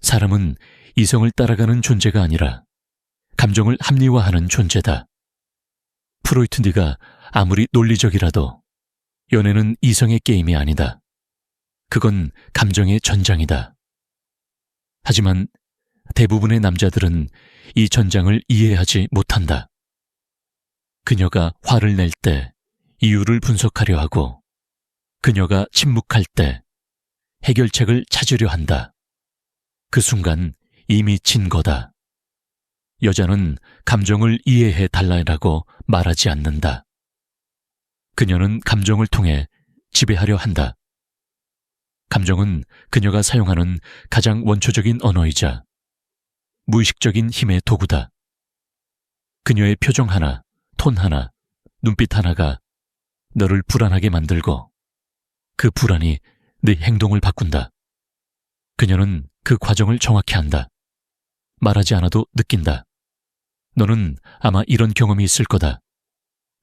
사람은 이성을 따라가는 존재가 아니라 감정을 합리화하는 존재다. 프로이트니가 아무리 논리적이라도 연애는 이성의 게임이 아니다. 그건 감정의 전장이다. 하지만 대부분의 남자들은 이 전장을 이해하지 못한다. 그녀가 화를 낼 때 이유를 분석하려 하고 그녀가 침묵할 때 해결책을 찾으려 한다. 그 순간 이미 진 거다. 여자는 감정을 이해해 달라고 말하지 않는다. 그녀는 감정을 통해 지배하려 한다. 감정은 그녀가 사용하는 가장 원초적인 언어이자 무의식적인 힘의 도구다. 그녀의 표정 하나, 톤 하나, 눈빛 하나가 너를 불안하게 만들고 그 불안이 네 행동을 바꾼다. 그녀는 그 과정을 정확히 안다. 말하지 않아도 느낀다. 너는 아마 이런 경험이 있을 거다.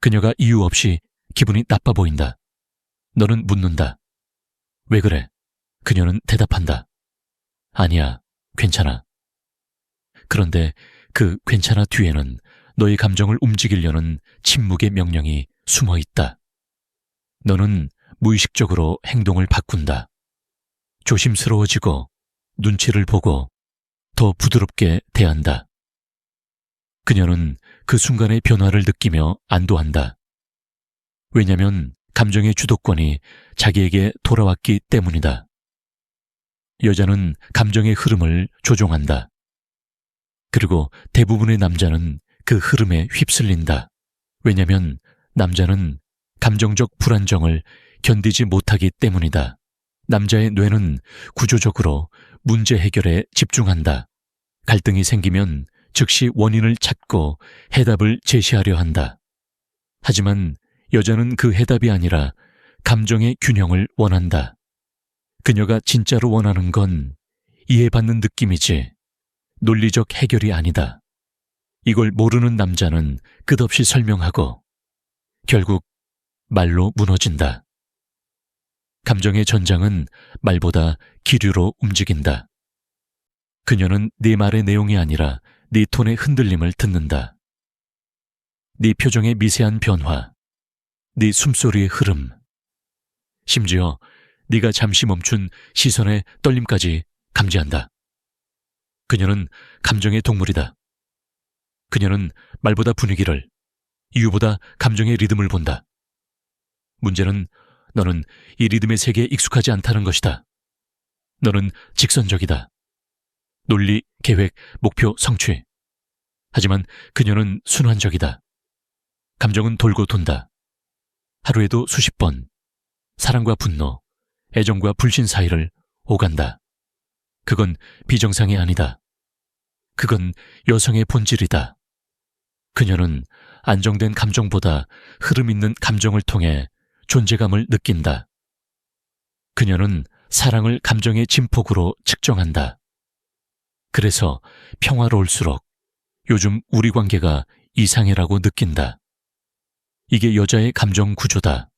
그녀가 이유 없이 기분이 나빠 보인다. 너는 묻는다. 왜 그래? 그녀는 대답한다. 아니야, 괜찮아. 그런데 그 괜찮아 뒤에는 너의 감정을 움직이려는 침묵의 명령이 숨어 있다. 너는 무의식적으로 행동을 바꾼다. 조심스러워지고 눈치를 보고 더 부드럽게 대한다. 그녀는 그 순간의 변화를 느끼며 안도한다. 왜냐면 감정의 주도권이 자기에게 돌아왔기 때문이다. 여자는 감정의 흐름을 조종한다. 그리고 대부분의 남자는 그 흐름에 휩쓸린다. 왜냐면 남자는 감정적 불안정을 견디지 못하기 때문이다. 남자의 뇌는 구조적으로 문제 해결에 집중한다. 갈등이 생기면 즉시 원인을 찾고 해답을 제시하려 한다. 하지만 여자는 그 해답이 아니라 감정의 균형을 원한다. 그녀가 진짜로 원하는 건 이해받는 느낌이지 논리적 해결이 아니다. 이걸 모르는 남자는 끝없이 설명하고 결국 말로 무너진다. 감정의 전장은 말보다 기류로 움직인다. 그녀는 네 말의 내용이 아니라 네 톤의 흔들림을 듣는다. 네 표정의 미세한 변화, 네 숨소리의 흐름, 심지어 네가 잠시 멈춘 시선의 떨림까지 감지한다. 그녀는 감정의 동물이다. 그녀는 말보다 분위기를, 이유보다 감정의 리듬을 본다. 문제는 너는 이 리듬의 세계에 익숙하지 않다는 것이다. 너는 직선적이다. 논리, 계획, 목표, 성취. 하지만 그녀는 순환적이다. 감정은 돌고 돈다. 하루에도 수십 번 사랑과 분노, 애정과 불신 사이를 오간다. 그건 비정상이 아니다. 그건 여성의 본질이다. 그녀는 안정된 감정보다 흐름 있는 감정을 통해 존재감을 느낀다. 그녀는 사랑을 감정의 진폭으로 측정한다. 그래서 평화로울수록 요즘 우리 관계가 이상해라고 느낀다. 이게 여자의 감정 구조다.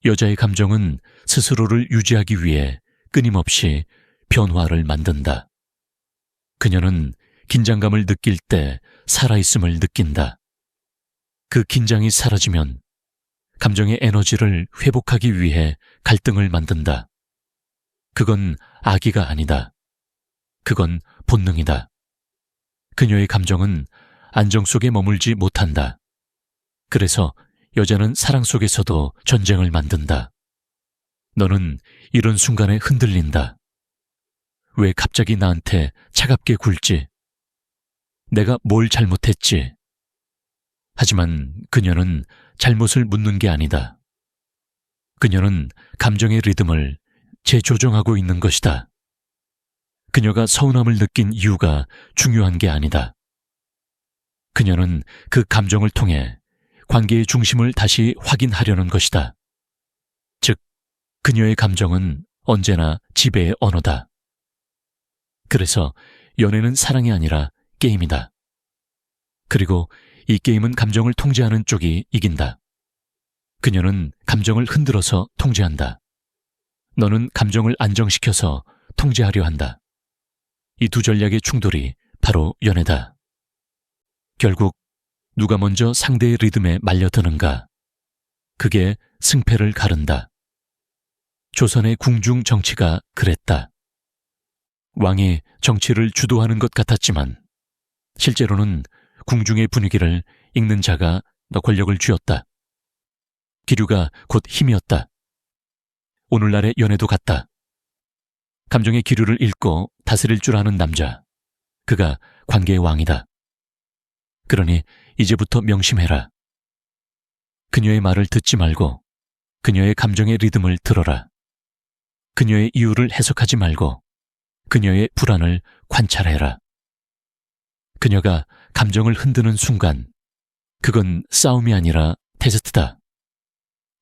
여자의 감정은 스스로를 유지하기 위해 끊임없이 변화를 만든다. 그녀는 긴장감을 느낄 때 살아있음을 느낀다. 그 긴장이 사라지면 감정의 에너지를 회복하기 위해 갈등을 만든다. 그건 악의가 아니다. 그건 본능이다. 그녀의 감정은 안정 속에 머물지 못한다. 그래서 여자는 사랑 속에서도 전쟁을 만든다. 너는 이런 순간에 흔들린다. 왜 갑자기 나한테 차갑게 굴지? 내가 뭘 잘못했지? 하지만 그녀는 잘못을 묻는 게 아니다. 그녀는 감정의 리듬을 재조정하고 있는 것이다. 그녀가 서운함을 느낀 이유가 중요한 게 아니다. 그녀는 그 감정을 통해 관계의 중심을 다시 확인하려는 것이다. 즉, 그녀의 감정은 언제나 지배의 언어다. 그래서 연애는 사랑이 아니라 게임이다. 그리고 이 게임은 감정을 통제하는 쪽이 이긴다. 그녀는 감정을 흔들어서 통제한다. 너는 감정을 안정시켜서 통제하려 한다. 이 두 전략의 충돌이 바로 연애다. 결국 누가 먼저 상대의 리듬에 말려드는가, 그게 승패를 가른다. 조선의 궁중 정치가 그랬다. 왕이 정치를 주도하는 것 같았지만 실제로는 궁중의 분위기를 읽는 자가 더 권력을 쥐었다. 기류가 곧 힘이었다. 오늘날의 연애도 같다. 감정의 기류를 읽고 다스릴 줄 아는 남자, 그가 관계의 왕이다. 그러니 이제부터 명심해라. 그녀의 말을 듣지 말고 그녀의 감정의 리듬을 들어라. 그녀의 이유를 해석하지 말고 그녀의 불안을 관찰해라. 그녀가 감정을 흔드는 순간, 그건 싸움이 아니라 테스트다.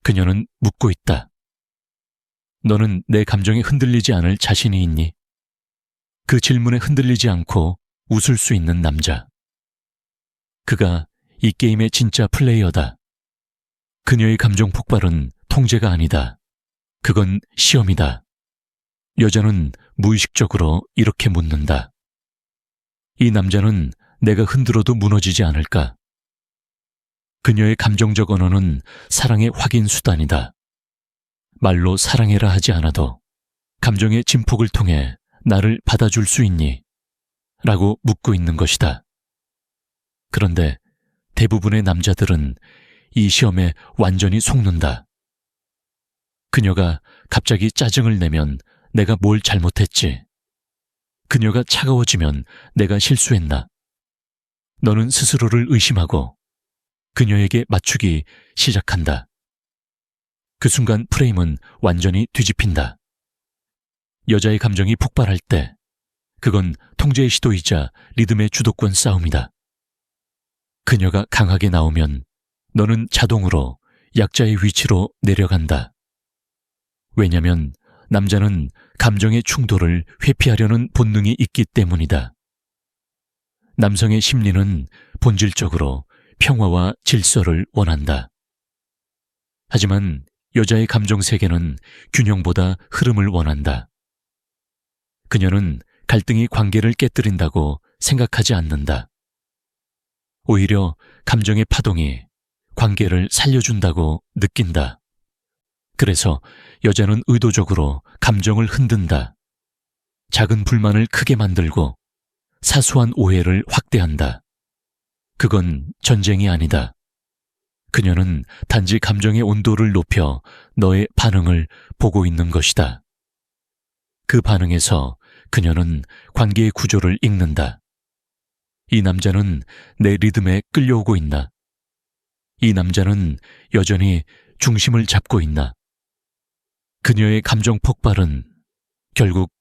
그녀는 묻고 있다. 너는 내 감정에 흔들리지 않을 자신이 있니? 그 질문에 흔들리지 않고 웃을 수 있는 남자. 그가 이 게임의 진짜 플레이어다. 그녀의 감정 폭발은 통제가 아니다. 그건 시험이다. 여자는 무의식적으로 이렇게 묻는다. 이 남자는 내가 흔들어도 무너지지 않을까? 그녀의 감정적 언어는 사랑의 확인 수단이다. 말로 사랑해라 하지 않아도 감정의 진폭을 통해 나를 받아줄 수 있니? 라고 묻고 있는 것이다. 그런데 대부분의 남자들은 이 시험에 완전히 속는다. 그녀가 갑자기 짜증을 내면 내가 뭘 잘못했지? 그녀가 차가워지면 내가 실수했나? 너는 스스로를 의심하고 그녀에게 맞추기 시작한다. 그 순간 프레임은 완전히 뒤집힌다. 여자의 감정이 폭발할 때 그건 통제의 시도이자 리듬의 주도권 싸움이다. 그녀가 강하게 나오면 너는 자동으로 약자의 위치로 내려간다. 왜냐면 남자는 감정의 충돌을 회피하려는 본능이 있기 때문이다. 남성의 심리는 본질적으로 평화와 질서를 원한다. 하지만 여자의 감정 세계는 균형보다 흐름을 원한다. 그녀는 갈등이 관계를 깨뜨린다고 생각하지 않는다. 오히려 감정의 파동이 관계를 살려준다고 느낀다. 그래서 여자는 의도적으로 감정을 흔든다. 작은 불만을 크게 만들고 사소한 오해를 확대한다. 그건 전쟁이 아니다. 그녀는 단지 감정의 온도를 높여 너의 반응을 보고 있는 것이다. 그 반응에서 그녀는 관계의 구조를 읽는다. 이 남자는 내 리듬에 끌려오고 있나? 이 남자는 여전히 중심을 잡고 있나? 그녀의 감정 폭발은 결국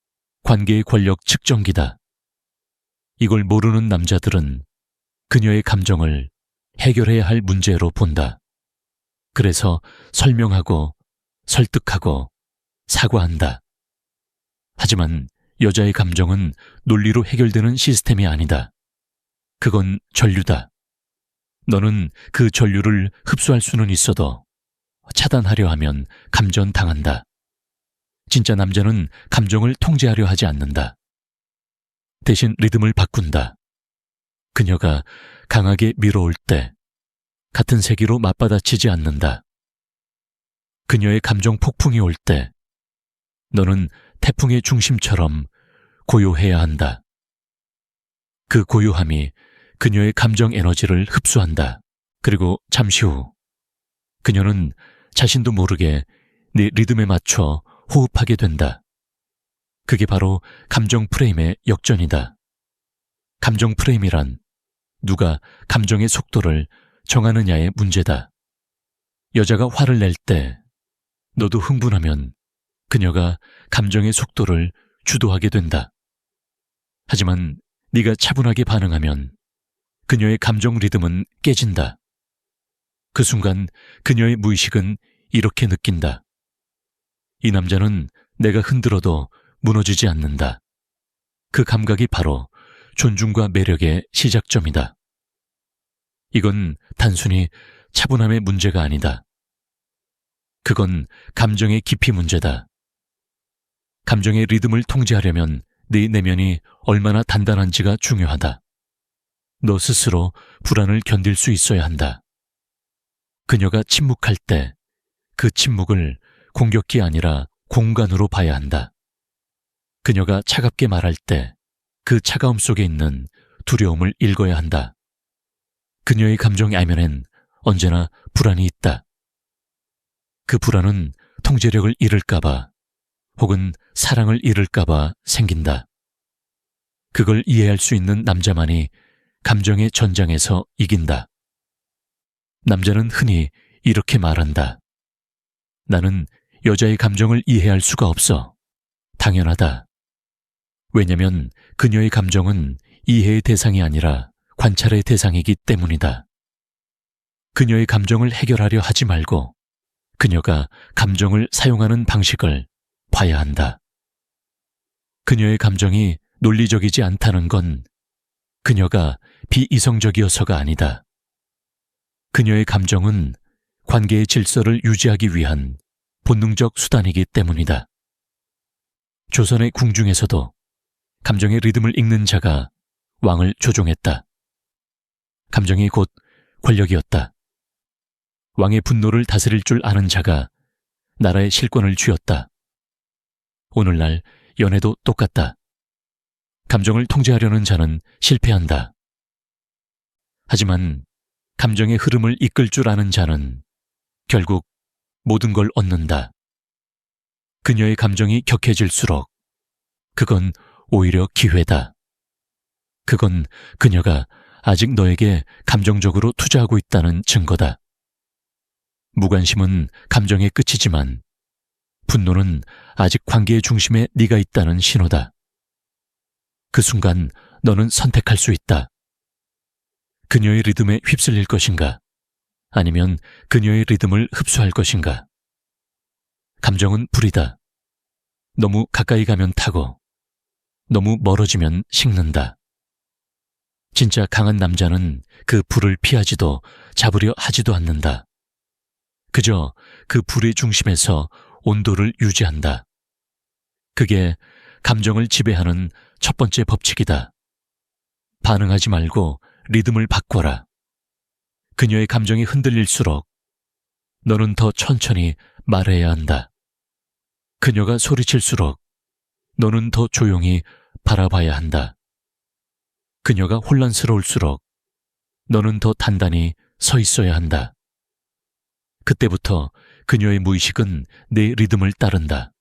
관계의 권력 측정기다. 이걸 모르는 남자들은 그녀의 감정을 해결해야 할 문제로 본다. 그래서 설명하고 설득하고 사과한다. 하지만 여자의 감정은 논리로 해결되는 시스템이 아니다. 그건 전류다. 너는 그 전류를 흡수할 수는 있어도 차단하려 하면 감전당한다. 진짜 남자는 감정을 통제하려 하지 않는다. 대신 리듬을 바꾼다. 그녀가 강하게 밀어올 때 같은 세기로 맞받아치지 않는다. 그녀의 감정 폭풍이 올 때 너는 태풍의 중심처럼 고요해야 한다. 그 고요함이 그녀의 감정 에너지를 흡수한다. 그리고 잠시 후 그녀는 자신도 모르게 네 리듬에 맞춰 호흡하게 된다. 그게 바로 감정 프레임의 역전이다. 감정 프레임이란 누가 감정의 속도를 정하느냐의 문제다. 여자가 화를 낼 때 너도 흥분하면 그녀가 감정의 속도를 주도하게 된다. 하지만 네가 차분하게 반응하면 그녀의 감정 리듬은 깨진다. 그 순간 그녀의 무의식은 이렇게 느낀다. 이 남자는 내가 흔들어도 무너지지 않는다. 그 감각이 바로 존중과 매력의 시작점이다. 이건 단순히 차분함의 문제가 아니다. 그건 감정의 깊이 문제다. 감정의 리듬을 통제하려면 네 내면이 얼마나 단단한지가 중요하다. 너 스스로 불안을 견딜 수 있어야 한다. 그녀가 침묵할 때 그 침묵을 공격이 아니라 공간으로 봐야 한다. 그녀가 차갑게 말할 때 그 차가움 속에 있는 두려움을 읽어야 한다. 그녀의 감정 야면엔 언제나 불안이 있다. 그 불안은 통제력을 잃을까봐 혹은 사랑을 잃을까봐 생긴다. 그걸 이해할 수 있는 남자만이 감정의 전장에서 이긴다. 남자는 흔히 이렇게 말한다. 나는 여자의 감정을 이해할 수가 없어. 당연하다. 왜냐면 그녀의 감정은 이해의 대상이 아니라 관찰의 대상이기 때문이다. 그녀의 감정을 해결하려 하지 말고 그녀가 감정을 사용하는 방식을 봐야 한다. 그녀의 감정이 논리적이지 않다는 건 그녀가 비이성적이어서가 아니다. 그녀의 감정은 관계의 질서를 유지하기 위한 본능적 수단이기 때문이다. 조선의 궁중에서도 감정의 리듬을 읽는 자가 왕을 조종했다. 감정이 곧 권력이었다. 왕의 분노를 다스릴 줄 아는 자가 나라의 실권을 쥐었다. 오늘날 연애도 똑같다. 감정을 통제하려는 자는 실패한다. 하지만 감정의 흐름을 이끌 줄 아는 자는 결국 모든 걸 얻는다. 그녀의 감정이 격해질수록 그건 오히려 기회다. 그건 그녀가 아직 너에게 감정적으로 투자하고 있다는 증거다. 무관심은 감정의 끝이지만 분노는 아직 관계의 중심에 네가 있다는 신호다. 그 순간 너는 선택할 수 있다. 그녀의 리듬에 휩쓸릴 것인가? 아니면 그녀의 리듬을 흡수할 것인가? 감정은 불이다. 너무 가까이 가면 타고 너무 멀어지면 식는다. 진짜 강한 남자는 그 불을 피하지도 잡으려 하지도 않는다. 그저 그 불의 중심에서 온도를 유지한다. 그게 감정을 지배하는 첫 번째 법칙이다. 반응하지 말고 리듬을 바꿔라. 그녀의 감정이 흔들릴수록 너는 더 천천히 말해야 한다. 그녀가 소리칠수록 너는 더 조용히 바라봐야 한다. 그녀가 혼란스러울수록 너는 더 단단히 서 있어야 한다. 그때부터 그녀의 무의식은 내 리듬을 따른다.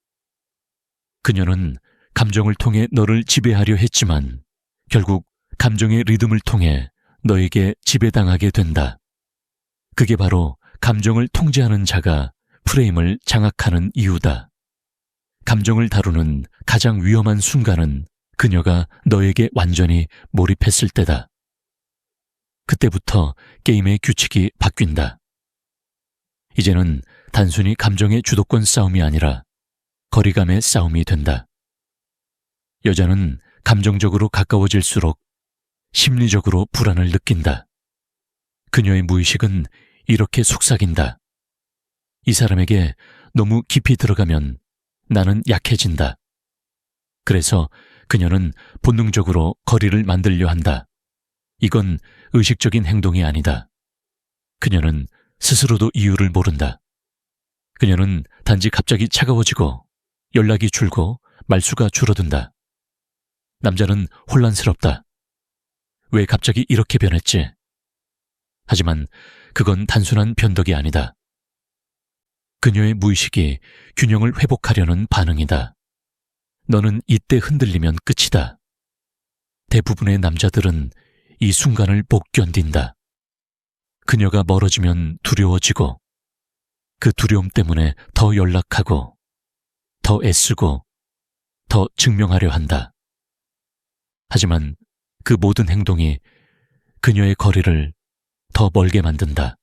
그녀는 감정을 통해 너를 지배하려 했지만 결국 감정의 리듬을 통해 너에게 지배당하게 된다. 그게 바로 감정을 통제하는 자가 프레임을 장악하는 이유다. 감정을 다루는 가장 위험한 순간은 그녀가 너에게 완전히 몰입했을 때다. 그때부터 게임의 규칙이 바뀐다. 이제는 단순히 감정의 주도권 싸움이 아니라 거리감의 싸움이 된다. 여자는 감정적으로 가까워질수록 심리적으로 불안을 느낀다. 그녀의 무의식은 이렇게 속삭인다. 이 사람에게 너무 깊이 들어가면 나는 약해진다. 그래서 그녀는 본능적으로 거리를 만들려 한다. 이건 의식적인 행동이 아니다. 그녀는 스스로도 이유를 모른다. 그녀는 단지 갑자기 차가워지고 연락이 줄고 말수가 줄어든다. 남자는 혼란스럽다. 왜 갑자기 이렇게 변했지? 하지만 그건 단순한 변덕이 아니다. 그녀의 무의식이 균형을 회복하려는 반응이다. 너는 이때 흔들리면 끝이다. 대부분의 남자들은 이 순간을 못 견딘다. 그녀가 멀어지면 두려워지고 그 두려움 때문에 더 연락하고 더 애쓰고 더 증명하려 한다. 하지만 그 모든 행동이 그녀의 거리를 더 멀게 만든다.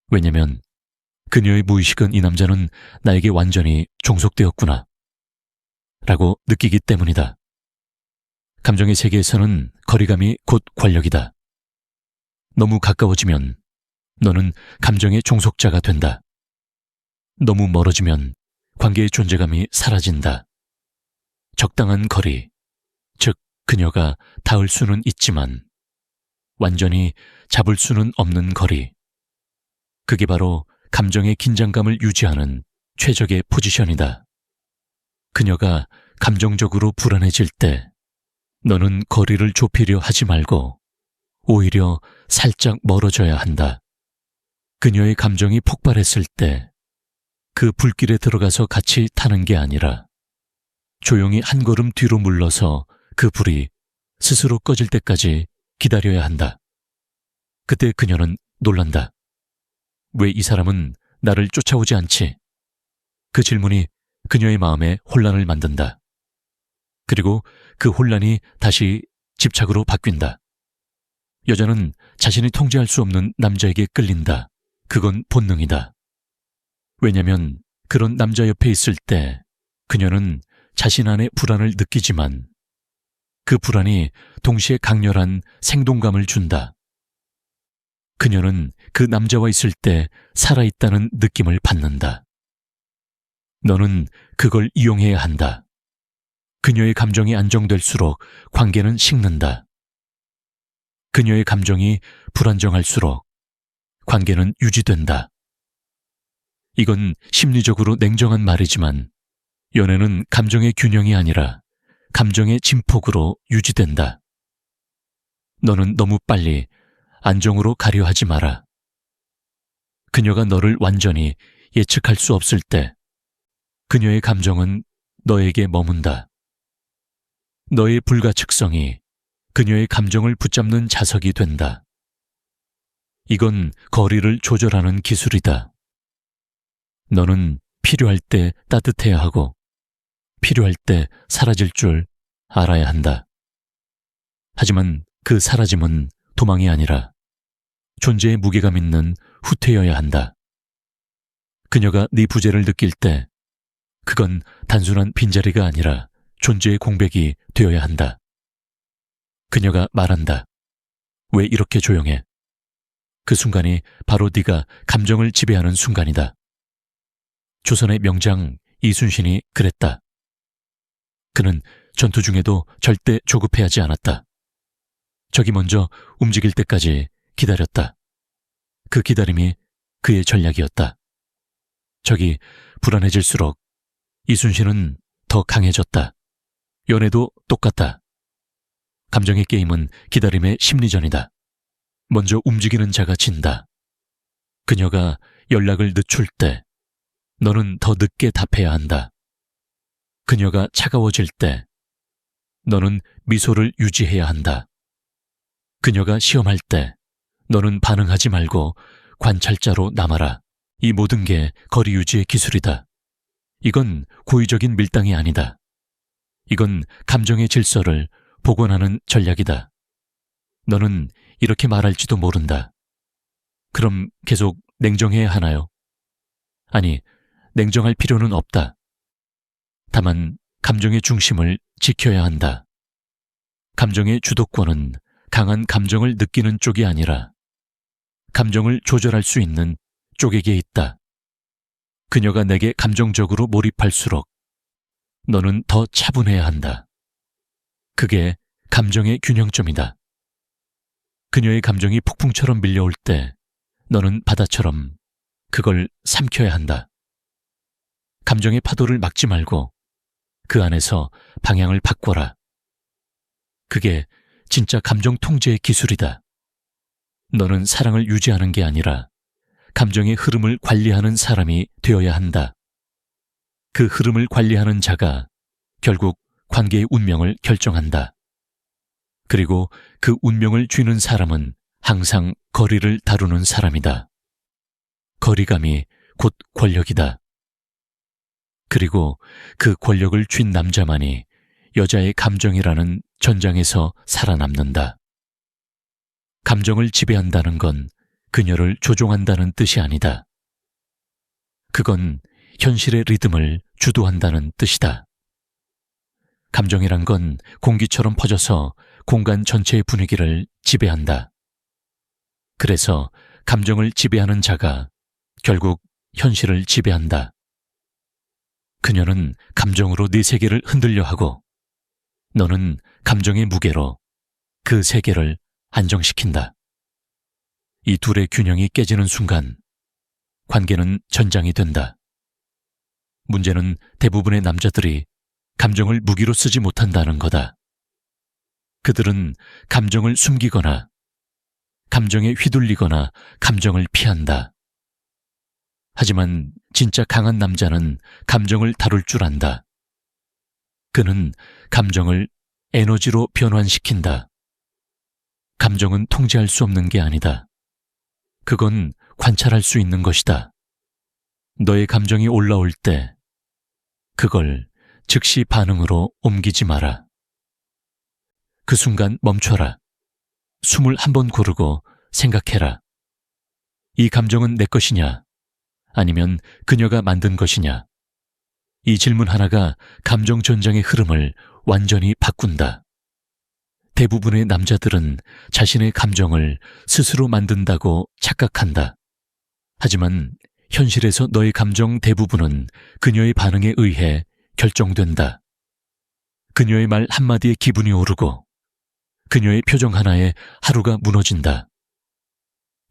왜냐면 그녀의 무의식은 이 남자는 나에게 완전히 종속되었구나 라고 느끼기 때문이다. 감정의 세계에서는 거리감이 곧 권력이다. 너무 가까워지면 너는 감정의 종속자가 된다. 너무 멀어지면 관계의 존재감이 사라진다. 적당한 거리, 즉 그녀가 닿을 수는 있지만 완전히 잡을 수는 없는 거리. 그게 바로 감정의 긴장감을 유지하는 최적의 포지션이다. 그녀가 감정적으로 불안해질 때 너는 거리를 좁히려 하지 말고 오히려 살짝 멀어져야 한다. 그녀의 감정이 폭발했을 때 그 불길에 들어가서 같이 타는 게 아니라 조용히 한 걸음 뒤로 물러서 그 불이 스스로 꺼질 때까지 기다려야 한다. 그때 그녀는 놀란다. 왜 이 사람은 나를 쫓아오지 않지? 그 질문이 그녀의 마음에 혼란을 만든다. 그리고 그 혼란이 다시 집착으로 바뀐다. 여자는 자신이 통제할 수 없는 남자에게 끌린다. 그건 본능이다. 왜냐면 그런 남자 옆에 있을 때 그녀는 자신 안에 불안을 느끼지만 그 불안이 동시에 강렬한 생동감을 준다. 그녀는 그 남자와 있을 때 살아있다는 느낌을 받는다. 너는 그걸 이용해야 한다. 그녀의 감정이 안정될수록 관계는 식는다. 그녀의 감정이 불안정할수록 관계는 유지된다. 이건 심리적으로 냉정한 말이지만 연애는 감정의 균형이 아니라 감정의 진폭으로 유지된다. 너는 너무 빨리 안정으로 가려 하지 마라. 그녀가 너를 완전히 예측할 수 없을 때 그녀의 감정은 너에게 머문다. 너의 불가측성이 그녀의 감정을 붙잡는 자석이 된다. 이건 거리를 조절하는 기술이다. 너는 필요할 때 따뜻해야 하고 필요할 때 사라질 줄 알아야 한다. 하지만 그 사라짐은 도망이 아니라 존재의 무게감 있는 후퇴여야 한다. 그녀가 네 부재를 느낄 때 그건 단순한 빈자리가 아니라 존재의 공백이 되어야 한다. 그녀가 말한다. 왜 이렇게 조용해? 그 순간이 바로 네가 감정을 지배하는 순간이다. 조선의 명장 이순신이 그랬다. 그는 전투 중에도 절대 조급해하지 않았다. 적이 먼저 움직일 때까지 기다렸다. 그 기다림이 그의 전략이었다. 적이 불안해질수록 이순신은 더 강해졌다. 연애도 똑같다. 감정의 게임은 기다림의 심리전이다. 먼저 움직이는 자가 진다. 그녀가 연락을 늦출 때 너는 더 늦게 답해야 한다. 그녀가 차가워질 때 너는 미소를 유지해야 한다. 그녀가 시험할 때 너는 반응하지 말고 관찰자로 남아라. 이 모든 게 거리 유지의 기술이다. 이건 고의적인 밀당이 아니다. 이건 감정의 질서를 복원하는 전략이다. 너는 이렇게 말할지도 모른다. 그럼 계속 냉정해야 하나요? 아니, 냉정할 필요는 없다. 다만 감정의 중심을 지켜야 한다. 감정의 주도권은 강한 감정을 느끼는 쪽이 아니라 감정을 조절할 수 있는 쪽에게 있다. 그녀가 내게 감정적으로 몰입할수록 너는 더 차분해야 한다. 그게 감정의 균형점이다. 그녀의 감정이 폭풍처럼 밀려올 때 너는 바다처럼 그걸 삼켜야 한다. 감정의 파도를 막지 말고 그 안에서 방향을 바꿔라. 그게 진짜 감정 통제의 기술이다. 너는 사랑을 유지하는 게 아니라 감정의 흐름을 관리하는 사람이 되어야 한다. 그 흐름을 관리하는 자가 결국 관계의 운명을 결정한다. 그리고 그 운명을 쥐는 사람은 항상 거리를 다루는 사람이다. 거리감이 곧 권력이다. 그리고 그 권력을 쥔 남자만이 여자의 감정이라는 전장에서 살아남는다. 감정을 지배한다는 건 그녀를 조종한다는 뜻이 아니다. 그건 현실의 리듬을 주도한다는 뜻이다. 감정이란 건 공기처럼 퍼져서 공간 전체의 분위기를 지배한다. 그래서 감정을 지배하는 자가 결국 현실을 지배한다. 그녀는 감정으로 네 세계를 흔들려 하고 너는 감정의 무게로 그 세계를 안정시킨다. 이 둘의 균형이 깨지는 순간 관계는 전장이 된다. 문제는 대부분의 남자들이 감정을 무기로 쓰지 못한다는 거다. 그들은 감정을 숨기거나 감정에 휘둘리거나 감정을 피한다. 하지만 진짜 강한 남자는 감정을 다룰 줄 안다. 그는 감정을 에너지로 변환시킨다. 감정은 통제할 수 없는 게 아니다. 그건 관찰할 수 있는 것이다. 너의 감정이 올라올 때 그걸 즉시 반응으로 옮기지 마라. 그 순간 멈춰라. 숨을 한 번 고르고 생각해라. 이 감정은 내 것이냐? 아니면 그녀가 만든 것이냐? 이 질문 하나가 감정 전장의 흐름을 완전히 바꾼다. 대부분의 남자들은 자신의 감정을 스스로 만든다고 착각한다. 하지만 현실에서 너의 감정 대부분은 그녀의 반응에 의해 결정된다. 그녀의 말 한마디에 기분이 오르고 그녀의 표정 하나에 하루가 무너진다.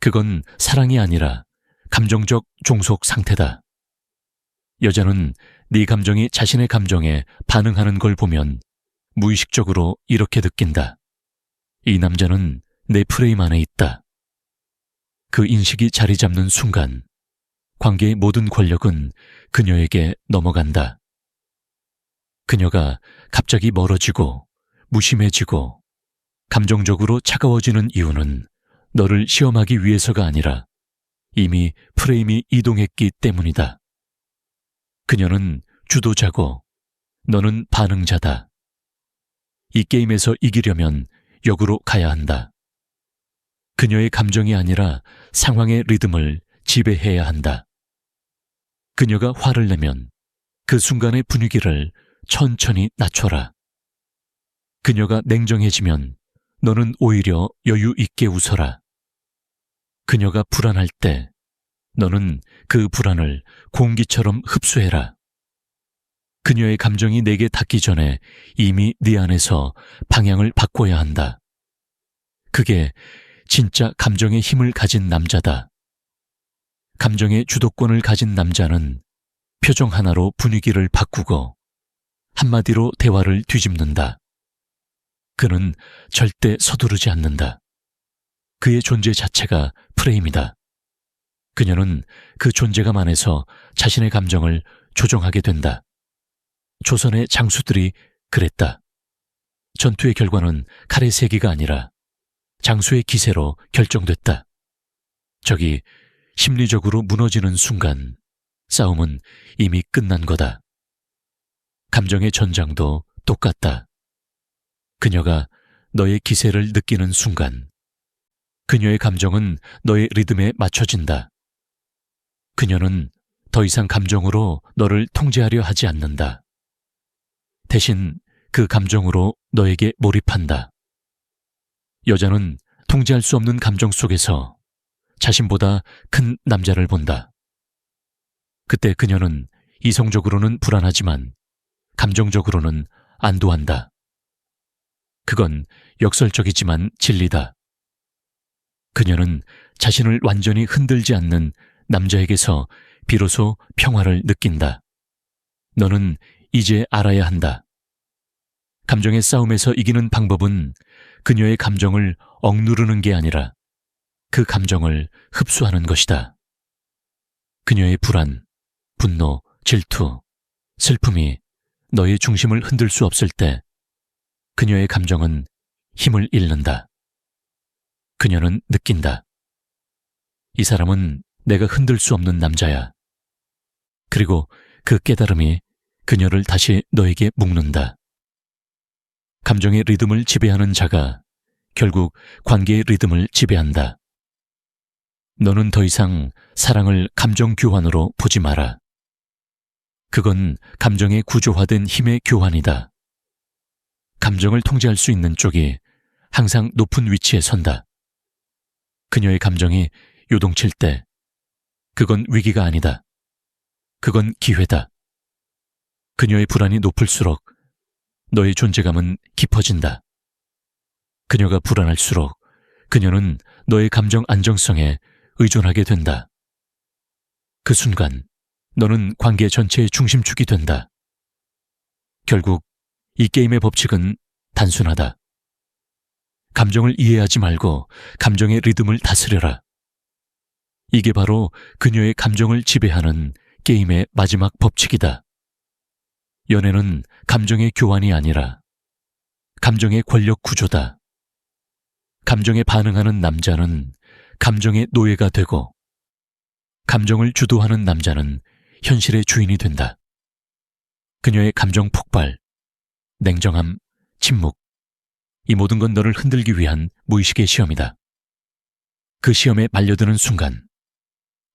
그건 사랑이 아니라 감정적 종속 상태다. 여자는 네 감정이 자신의 감정에 반응하는 걸 보면 무의식적으로 이렇게 느낀다. 이 남자는 내 프레임 안에 있다. 그 인식이 자리 잡는 순간 관계의 모든 권력은 그녀에게 넘어간다. 그녀가 갑자기 멀어지고 무심해지고 감정적으로 차가워지는 이유는 너를 시험하기 위해서가 아니라 이미 프레임이 이동했기 때문이다. 그녀는 주도자고 너는 반응자다. 이 게임에서 이기려면 역으로 가야 한다. 그녀의 감정이 아니라 상황의 리듬을 지배해야 한다. 그녀가 화를 내면 그 순간의 분위기를 천천히 낮춰라. 그녀가 냉정해지면 너는 오히려 여유 있게 웃어라. 그녀가 불안할 때 너는 그 불안을 공기처럼 흡수해라. 그녀의 감정이 내게 닿기 전에 이미 네 안에서 방향을 바꿔야 한다. 그게 진짜 감정의 힘을 가진 남자다. 감정의 주도권을 가진 남자는 표정 하나로 분위기를 바꾸고 한마디로 대화를 뒤집는다. 그는 절대 서두르지 않는다. 그의 존재 자체가 프레임이다. 그녀는 그 존재감 안에서 자신의 감정을 조정하게 된다. 조선의 장수들이 그랬다. 전투의 결과는 칼의 세기가 아니라 장수의 기세로 결정됐다. 적이 심리적으로 무너지는 순간 싸움은 이미 끝난 거다. 감정의 전장도 똑같다. 그녀가 너의 기세를 느끼는 순간 그녀의 감정은 너의 리듬에 맞춰진다. 그녀는 더 이상 감정으로 너를 통제하려 하지 않는다. 대신 그 감정으로 너에게 몰입한다. 여자는 통제할 수 없는 감정 속에서 자신보다 큰 남자를 본다. 그때 그녀는 이성적으로는 불안하지만 감정적으로는 안도한다. 그건 역설적이지만 진리다. 그녀는 자신을 완전히 흔들지 않는 남자에게서 비로소 평화를 느낀다. 너는 이제 알아야 한다. 감정의 싸움에서 이기는 방법은 그녀의 감정을 억누르는 게 아니라 그 감정을 흡수하는 것이다. 그녀의 불안, 분노, 질투, 슬픔이 너의 중심을 흔들 수 없을 때 그녀의 감정은 힘을 잃는다. 그녀는 느낀다. 이 사람은 내가 흔들 수 없는 남자야. 그리고 그 깨달음이 그녀를 다시 너에게 묶는다. 감정의 리듬을 지배하는 자가 결국 관계의 리듬을 지배한다. 너는 더 이상 사랑을 감정 교환으로 보지 마라. 그건 감정의 구조화된 힘의 교환이다. 감정을 통제할 수 있는 쪽이 항상 높은 위치에 선다. 그녀의 감정이 요동칠 때 그건 위기가 아니다. 그건 기회다. 그녀의 불안이 높을수록 너의 존재감은 깊어진다. 그녀가 불안할수록 그녀는 너의 감정 안정성에 의존하게 된다. 그 순간 너는 관계 전체의 중심축이 된다. 결국 이 게임의 법칙은 단순하다. 감정을 이해하지 말고 감정의 리듬을 다스려라. 이게 바로 그녀의 감정을 지배하는 게임의 마지막 법칙이다. 연애는 감정의 교환이 아니라 감정의 권력 구조다. 감정에 반응하는 남자는 감정의 노예가 되고 감정을 주도하는 남자는 현실의 주인이 된다. 그녀의 감정 폭발, 냉정함, 침묵, 이 모든 건 너를 흔들기 위한 무의식의 시험이다. 그 시험에 말려드는 순간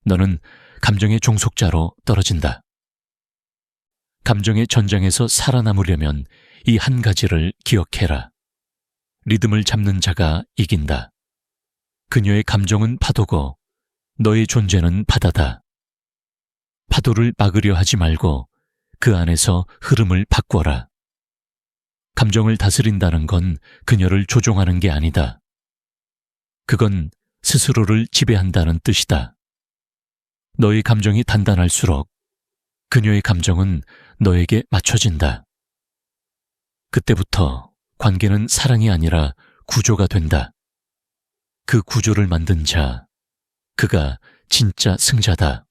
너는 감정의 종속자로 떨어진다. 감정의 전장에서 살아남으려면 이 한 가지를 기억해라. 리듬을 잡는 자가 이긴다. 그녀의 감정은 파도고 너의 존재는 바다다. 파도를 막으려 하지 말고 그 안에서 흐름을 바꿔라. 감정을 다스린다는 건 그녀를 조종하는 게 아니다. 그건 스스로를 지배한다는 뜻이다. 너의 감정이 단단할수록 그녀의 감정은 너에게 맞춰진다. 그때부터 관계는 사랑이 아니라 구조가 된다. 그 구조를 만든 자, 그가 진짜 승자다.